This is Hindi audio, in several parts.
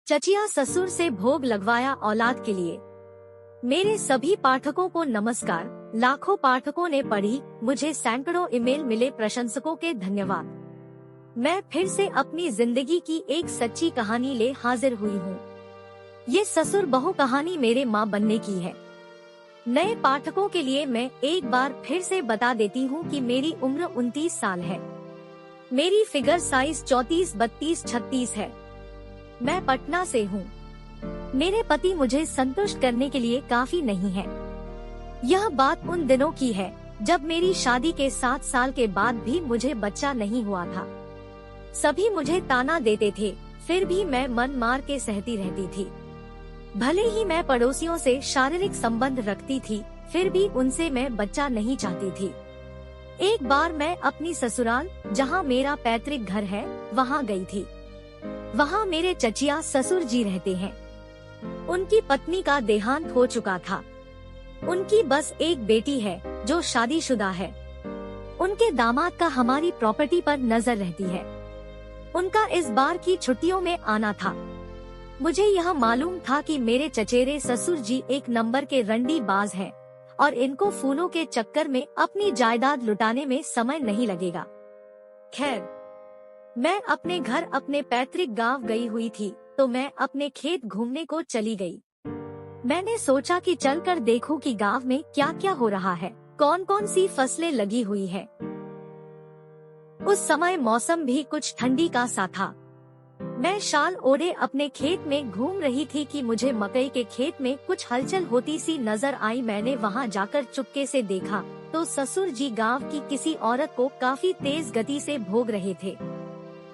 चचिया ससुर से भोग लगवाया औलाद के लिए। मेरे सभी पाठकों को नमस्कार। लाखों पाठकों ने पढ़ी, मुझे सैकड़ों ईमेल मिले, प्रशंसकों के धन्यवाद। मैं फिर से अपनी जिंदगी की एक सच्ची कहानी ले हाजिर हुई हूँ। ये ससुर बहू कहानी मेरे माँ बनने की है। नए पाठकों के लिए मैं एक बार फिर से बता देती हूँ कि मेरी उम्र 29 साल है। मेरी फिगर साइज 34, 32, 36 है। मैं पटना से हूँ। मेरे पति मुझे संतुष्ट करने के लिए काफी नहीं है। यह बात उन दिनों की है जब मेरी शादी के 7 साल के बाद भी मुझे बच्चा नहीं हुआ था। सभी मुझे ताना देते थे, फिर भी मैं मन मार के सहती रहती थी। भले ही मैं पड़ोसियों से शारीरिक संबंध रखती थी, फिर भी उनसे मैं बच्चा नहीं चाहती थी। एक बार मैं अपनी ससुराल, जहाँ मेरा पैतृक घर है, वहाँ गई थी। वहाँ मेरे चचिया ससुर जी रहते हैं। उनकी पत्नी का देहांत हो चुका था। उनकी बस एक बेटी है जो शादीशुदा है। उनके दामाद का हमारी प्रॉपर्टी पर नजर रहती है। उनका इस बार की छुट्टियों में आना था। मुझे यह मालूम था कि मेरे चचेरे ससुर जी एक नंबर के रंडी बाज हैं और इनको फूलों के चक्कर में अपनी जायदाद लुटाने में समय नहीं लगेगा। खैर, मैं अपने घर, अपने पैतृक गांव गई हुई थी, तो मैं अपने खेत घूमने को चली गई। मैंने सोचा कि चलकर देखूं कि गांव में क्या क्या हो रहा है, कौन कौन सी फसलें लगी हुई है। उस समय मौसम भी कुछ ठंडी का सा था। मैं शाल ओढ़े अपने खेत में घूम रही थी कि मुझे मकई के खेत में कुछ हलचल होती सी नजर आई। मैंने वहां जाकर चुपके से देखा तो ससुर जी गांव की किसी औरत को काफी तेज गति से भोग रहे थे।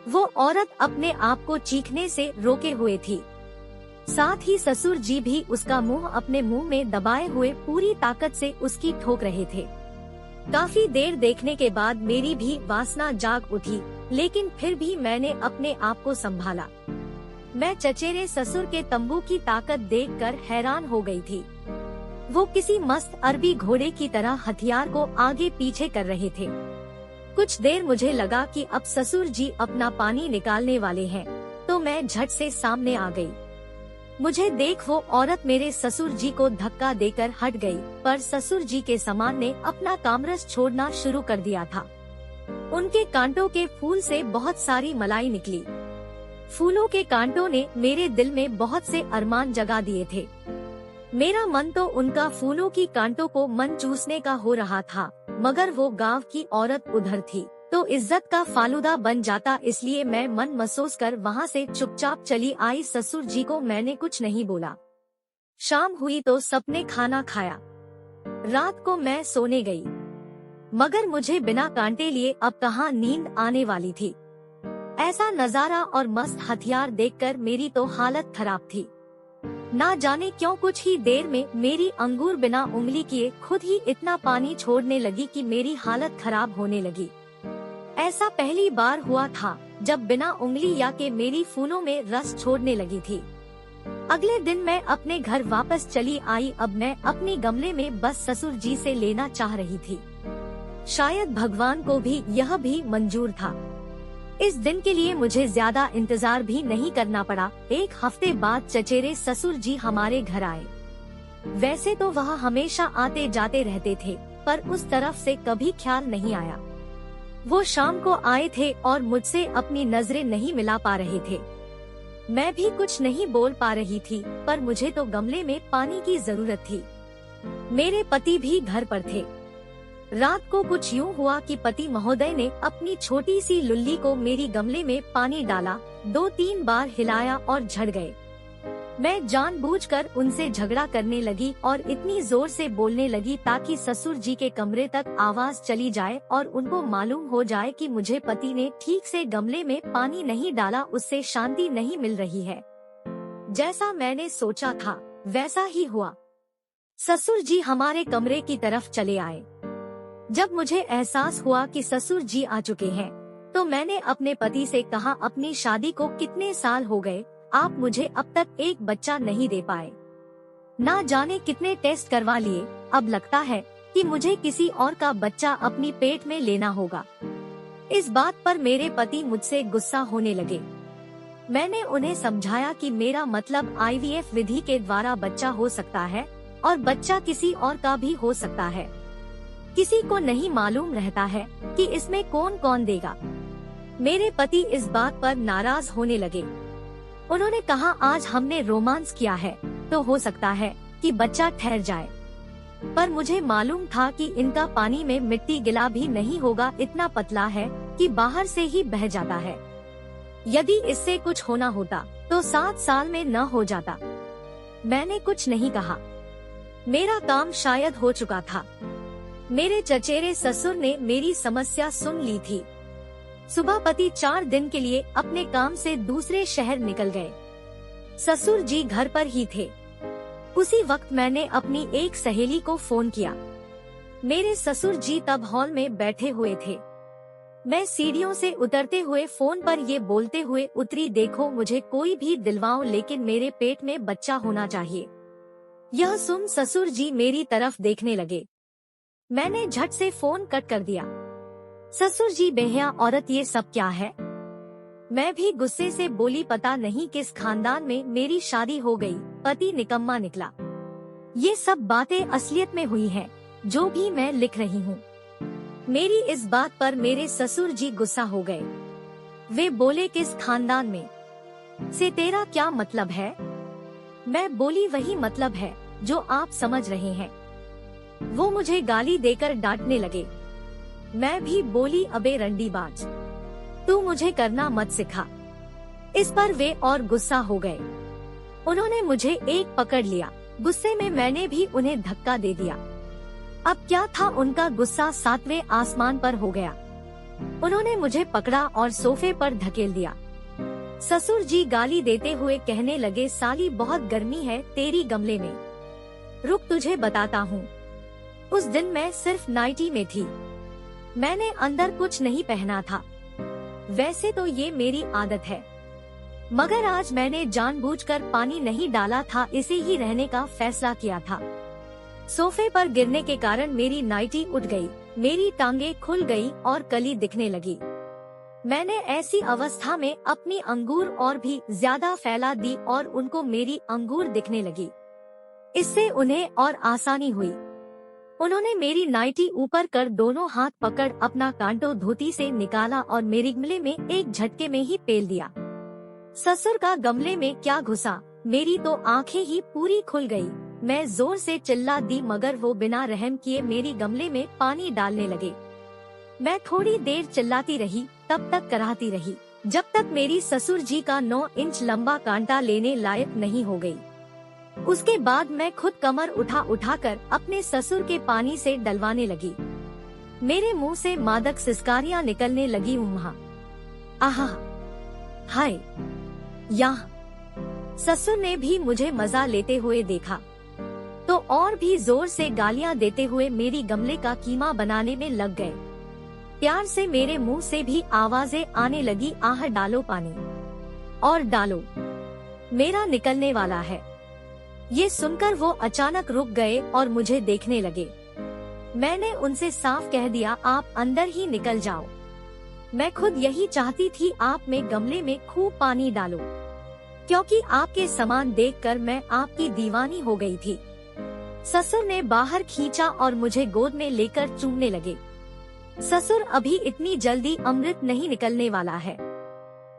वो औरत अपने आप को चीखने से रोके हुए थी। साथ ही ससुर जी भी उसका मुंह अपने मुंह में दबाए हुए पूरी ताकत से उसकी ठोक रहे थे। काफी देर देखने के बाद मेरी भी वासना जाग उठी, लेकिन फिर भी मैंने अपने आप को संभाला। मैं चचेरे ससुर के तंबू की ताकत देखकर हैरान हो गई थी। वो किसी मस्त अरबी घोड़े की तरह हथियार को आगे पीछे कर रहे थे। कुछ देर मुझे लगा कि अब ससुर जी अपना पानी निकालने वाले हैं, तो मैं झट से सामने आ गई। मुझे देख वो औरत मेरे ससुर जी को धक्का देकर हट गई, पर ससुर जी के सामान ने अपना कामरस छोड़ना शुरू कर दिया था। उनके कांटों के फूल से बहुत सारी मलाई निकली। फूलों के कांटों ने मेरे दिल में बहुत से अरमान जगा दिए थे। मेरा मन तो उनका फूलों की कांटों को मन चूसने का हो रहा था, मगर वो गांव की औरत उधर थी तो इज्जत का फालूदा बन जाता, इसलिए मैं मन महसूस कर वहाँ से चुपचाप चली आई। ससुर जी को मैंने कुछ नहीं बोला। शाम हुई तो सबने खाना खाया। रात को मैं सोने गई, मगर मुझे बिना कांटे लिए अब कहाँ नींद आने वाली थी। ऐसा नजारा और मस्त हथियार देखकर मेरी तो हालत खराब थी। ना जाने क्यों कुछ ही देर में मेरी अंगूर बिना उंगली किए खुद ही इतना पानी छोड़ने लगी कि मेरी हालत खराब होने लगी। ऐसा पहली बार हुआ था जब बिना उंगली या के मेरी फूलों में रस छोड़ने लगी थी। अगले दिन मैं अपने घर वापस चली आई। अब मैं अपनी गमले में बस ससुर जी से लेना चाह रही थी। शायद भगवान को भी यह भी मंजूर था। इस दिन के लिए मुझे ज्यादा इंतजार भी नहीं करना पड़ा। एक हफ्ते बाद चचेरे ससुर जी हमारे घर आए। वैसे तो वह हमेशा आते जाते रहते थे, पर उस तरफ से कभी ख्याल नहीं आया। वो शाम को आए थे और मुझसे अपनी नजरें नहीं मिला पा रहे थे। मैं भी कुछ नहीं बोल पा रही थी, पर मुझे तो गमले में पानी की जरूरत थी। मेरे पति भी घर पर थे। रात को कुछ यूँ हुआ कि पति महोदय ने अपनी छोटी सी लुल्ली को मेरी गमले में पानी डाला, 2-3 बार हिलाया और झड़ गए। मैं जानबूझकर उनसे झगड़ा करने लगी और इतनी जोर से बोलने लगी ताकि ससुर जी के कमरे तक आवाज चली जाए और उनको मालूम हो जाए कि मुझे पति ने ठीक से गमले में पानी नहीं डाला, उससे शांति नहीं मिल रही है। जैसा मैंने सोचा था वैसा ही हुआ। ससुर जी हमारे कमरे की तरफ चले आए। जब मुझे एहसास हुआ कि ससुर जी आ चुके हैं, तो मैंने अपने पति से कहा, अपनी शादी को कितने साल हो गए, आप मुझे अब तक एक बच्चा नहीं दे पाए। ना जाने कितने टेस्ट करवा लिए, अब लगता है कि मुझे किसी और का बच्चा अपनी पेट में लेना होगा। इस बात पर मेरे पति मुझसे गुस्सा होने लगे। मैंने उन्हें समझाया कि मेरा मतलब IVF विधि के द्वारा बच्चा हो सकता है और बच्चा किसी और का भी हो सकता है। किसी को नहीं मालूम रहता है कि इसमें कौन कौन देगा। मेरे पति इस बात पर नाराज होने लगे। उन्होंने कहा, आज हमने रोमांस किया है तो हो सकता है कि बच्चा ठहर जाए, पर मुझे मालूम था कि इनका पानी में मिट्टी गिला भी नहीं होगा, इतना पतला है कि बाहर से ही बह जाता है। यदि इससे कुछ होना होता तो 7 साल में न हो जाता। मैंने कुछ नहीं कहा, मेरा काम शायद हो चुका था। मेरे चचेरे ससुर ने मेरी समस्या सुन ली थी। सुबह पति 4 दिन के लिए अपने काम से दूसरे शहर निकल गए। ससुर जी घर पर ही थे। उसी वक्त मैंने अपनी एक सहेली को फोन किया। मेरे ससुर जी तब हॉल में बैठे हुए थे। मैं सीढ़ियों से उतरते हुए फोन पर ये बोलते हुए उतरी, देखो मुझे कोई भी दिलवाओ लेकिन मेरे पेट में बच्चा होना चाहिए। यह सुन ससुर जी मेरी तरफ देखने लगे। मैंने झट से फोन कट कर दिया। ससुर जी, बेहया औरत, ये सब क्या है? मैं भी गुस्से से बोली, पता नहीं किस खानदान में मेरी शादी हो गई। पति निकम्मा निकला। ये सब बातें असलियत में हुई हैं, जो भी मैं लिख रही हूँ। मेरी इस बात पर मेरे ससुर जी गुस्सा हो गए। वे बोले, किस खानदान में से तेरा क्या मतलब है? मैं बोली, वही मतलब है जो आप समझ रहे हैं। वो मुझे गाली देकर डांटने लगे। मैं भी बोली, अबे रंडीबाज, तू मुझे करना मत सिखा। इस पर वे और गुस्सा हो गए। उन्होंने मुझे एक पकड़ लिया। गुस्से में मैंने भी उन्हें धक्का दे दिया। अब क्या था, उनका गुस्सा 7वें आसमान पर हो गया। उन्होंने मुझे पकड़ा और सोफे पर धकेल दिया। ससुर जी गाली देते हुए कहने लगे, साली बहुत गर्मी है तेरी गमले में, रुक तुझे बताता हूँ। उस दिन मैं सिर्फ नाइटी में थी। मैंने अंदर कुछ नहीं पहना था। वैसे तो ये मेरी आदत है, मगर आज मैंने जानबूझकर पानी नहीं डाला था, इसे ही रहने का फैसला किया था। सोफे पर गिरने के कारण मेरी नाइटी उठ गई, मेरी टांगें खुल गई और कली दिखने लगी। मैंने ऐसी अवस्था में अपनी अंगूर और भी ज्यादा फैला दी और उनको मेरी अंगूर दिखने लगी। इससे उन्हें और आसानी हुई। उन्होंने मेरी नाइटी ऊपर कर दोनों हाथ पकड़ अपना कांटो धोती से निकाला और मेरे गमले में एक झटके में ही पेल दिया। ससुर का गमले में क्या घुसा, मेरी तो आंखें ही पूरी खुल गई। मैं जोर से चिल्ला दी, मगर वो बिना रहम किए मेरी गमले में पानी डालने लगे। मैं थोड़ी देर चिल्लाती रही, तब तक कराहती रही, जब तक मेरी ससुर जी का 9 इंच लंबा कांटा लेने लायक नहीं हो गई। उसके बाद मैं खुद कमर उठाकर अपने ससुर के पानी से डलवाने लगी। मेरे मुंह से मादक सिसकारियां निकलने लगी। आहा, हाय, यहाँ। ससुर ने भी मुझे मजा लेते हुए देखा तो और भी जोर से गालियां देते हुए मेरी गमले का कीमा बनाने में लग गए। प्यार से मेरे मुंह से भी आवाजें आने लगी, आह, डालो पानी और डालो, मेरा निकलने वाला है। ये सुनकर वो अचानक रुक गए और मुझे देखने लगे। मैंने उनसे साफ कह दिया, आप अंदर ही निकल जाओ। मैं खुद यही चाहती थी, आप में गमले में खूब पानी डालो, क्योंकि आपके सामान देखकर मैं आपकी दीवानी हो गई थी। ससुर ने बाहर खींचा और मुझे गोद में लेकर चूमने लगे। ससुर, अभी इतनी जल्दी अमृत नहीं निकलने वाला है।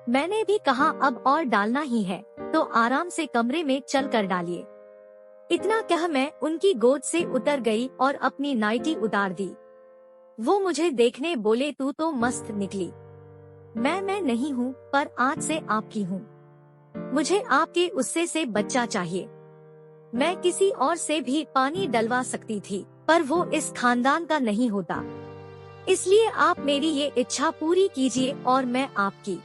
मैंने भी कहा, अब और डालना ही है तो आराम से कमरे में चल कर डालिए। इतना कह मैं उनकी गोद से उतर गई और अपनी नाइटी उतार दी। वो मुझे देखने बोले, तू तो मस्त निकली। मैं नहीं हूँ, पर आज से आपकी हूँ। मुझे आपके उससे से बच्चा चाहिए। मैं किसी और से भी पानी डलवा सकती थी, पर वो इस खानदान का नहीं होता। इसलिए आप मेरी ये इच्छा पूरी कीजिए और मैं आपकी।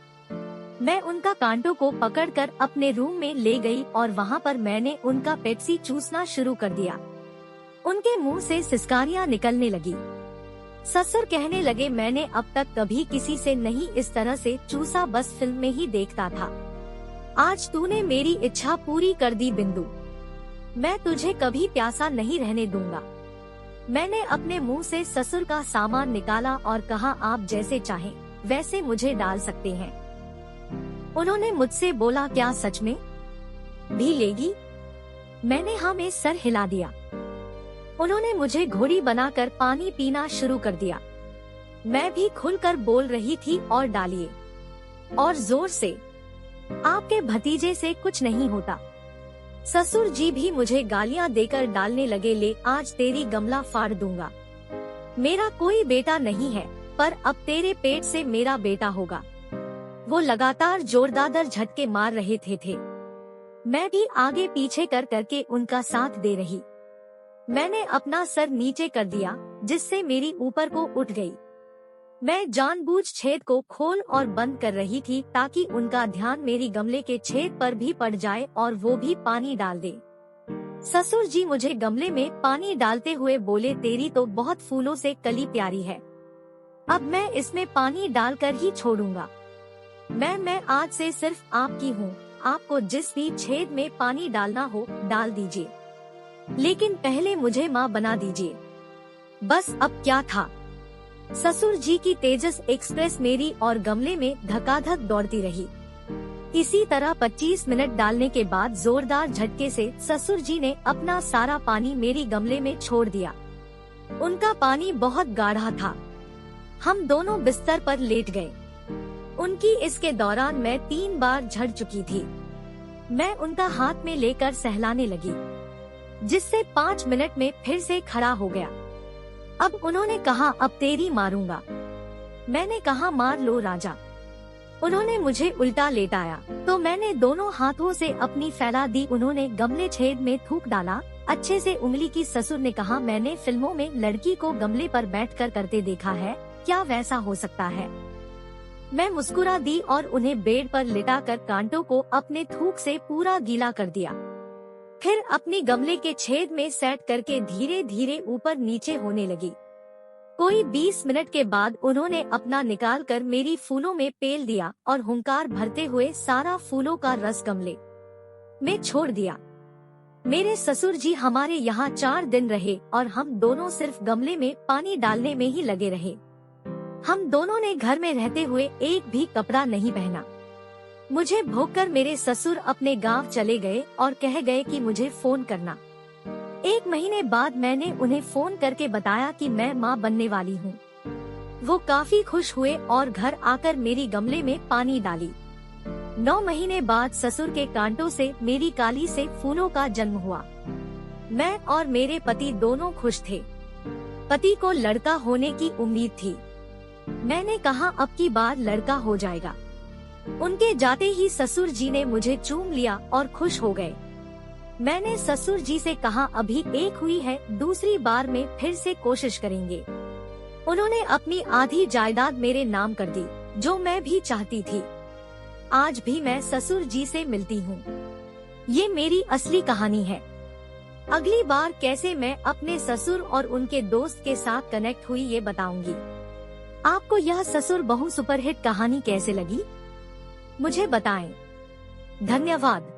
मैं उनका कांटों को पकड़कर अपने रूम में ले गई और वहाँ पर मैंने उनका पेप्सी चूसना शुरू कर दिया। उनके मुंह से सिसकारियां निकलने लगी। ससुर कहने लगे, मैंने अब तक कभी किसी से नहीं इस तरह से चूसा, बस फिल्म में ही देखता था। आज तूने मेरी इच्छा पूरी कर दी बिंदु। मैं तुझे कभी प्यासा नहीं रहने दूंगा। मैंने अपने मुंह से ससुर का सामान निकाला और कहा, आप जैसे चाहें वैसे मुझे डाल सकते हैं। उन्होंने मुझसे बोला, क्या सच में भी लेगी? मैंने हाँ में सर हिला दिया। उन्होंने मुझे घोड़ी बनाकर पानी पीना शुरू कर दिया। मैं भी खुलकर बोल रही थी और डालिए और जोर से, आपके भतीजे से कुछ नहीं होता। ससुर जी भी मुझे गालियां देकर डालने लगे, ले आज तेरी गमला फाड़ दूंगा। मेरा कोई बेटा नहीं है, पर अब तेरे पेट से मेरा बेटा होगा। वो लगातार जोरदार झटके मार रहे थे। मैं भी आगे पीछे कर करके उनका साथ दे रही। मैंने अपना सर नीचे कर दिया, जिससे मेरी ऊपर को उठ गई। मैं जानबूझ छेद को खोल और बंद कर रही थी ताकि उनका ध्यान मेरी गमले के छेद पर भी पड़ जाए और वो भी पानी डाल दे। ससुर जी मुझे गमले में पानी डालते हुए बोले, तेरी तो बहुत फूलों से कली प्यारी है, अब मैं इसमें पानी डालकर ही छोड़ूंगा। मैं आज से सिर्फ आपकी हूँ, आपको जिस भी छेद में पानी डालना हो डाल दीजिए, लेकिन पहले मुझे माँ बना दीजिए। बस अब क्या था। ससुर जी की तेजस एक्सप्रेस मेरी और गमले में धकाधक दौड़ती रही। इसी तरह 25 मिनट डालने के बाद जोरदार झटके से ससुर जी ने अपना सारा पानी मेरी गमले में छोड़ दिया। उनका पानी बहुत गाढ़ा था। हम दोनों बिस्तर पर लेट गए। उनकी इसके दौरान मैं 3 बार झड़ चुकी थी। मैं उनका हाथ में लेकर सहलाने लगी, जिससे 5 मिनट में फिर से खड़ा हो गया। अब उन्होंने कहा, अब तेरी मारूंगा। मैंने कहा, मार लो राजा। उन्होंने मुझे उल्टा लेटाया तो मैंने दोनों हाथों से अपनी फैला दी। उन्होंने गमले छेद में थूक डाला अच्छे से उंगली की। ससुर ने कहा, मैंने फिल्मों में लड़की को गमले पर बैठकर करते देखा है, क्या वैसा हो सकता है? मैं मुस्कुरा दी और उन्हें बेड पर लिटाकर कांटों को अपने थूक से पूरा गीला कर दिया। फिर अपनी गमले के छेद में सेट करके धीरे धीरे ऊपर नीचे होने लगी। कोई 20 मिनट के बाद उन्होंने अपना निकाल कर मेरी फूलों में पेल दिया और हुंकार भरते हुए सारा फूलों का रस गमले में छोड़ दिया। मेरे ससुर जी हमारे यहाँ 4 दिन रहे और हम दोनों सिर्फ गमले में पानी डालने में ही लगे रहे। हम दोनों ने घर में रहते हुए एक भी कपड़ा नहीं पहना। मुझे भोंककर मेरे ससुर अपने गांव चले गए और कह गए कि मुझे फोन करना। 1 महीने बाद मैंने उन्हें फोन करके बताया कि मैं माँ बनने वाली हूँ। वो काफी खुश हुए और घर आकर मेरी गमले में पानी डाली। 9 महीने बाद ससुर के कांटों से मेरी काली से फूलों का जन्म हुआ। मैं और मेरे पति दोनों खुश थे। पति को लड़का होने की उम्मीद थी। मैंने कहा, अब की बार लड़का हो जाएगा। उनके जाते ही ससुर जी ने मुझे चूम लिया और खुश हो गए। मैंने ससुर जी से कहा, अभी एक हुई है, दूसरी बार में फिर से कोशिश करेंगे। उन्होंने अपनी आधी जायदाद मेरे नाम कर दी, जो मैं भी चाहती थी। आज भी मैं ससुर जी से मिलती हूँ। ये मेरी असली कहानी है। अगली बार कैसे मैं अपने ससुर और उनके दोस्त के साथ कनेक्ट हुई ये बताऊंगी। आपको यह ससुर बहू सुपरहिट कहानी कैसे लगी, मुझे बताएं। धन्यवाद।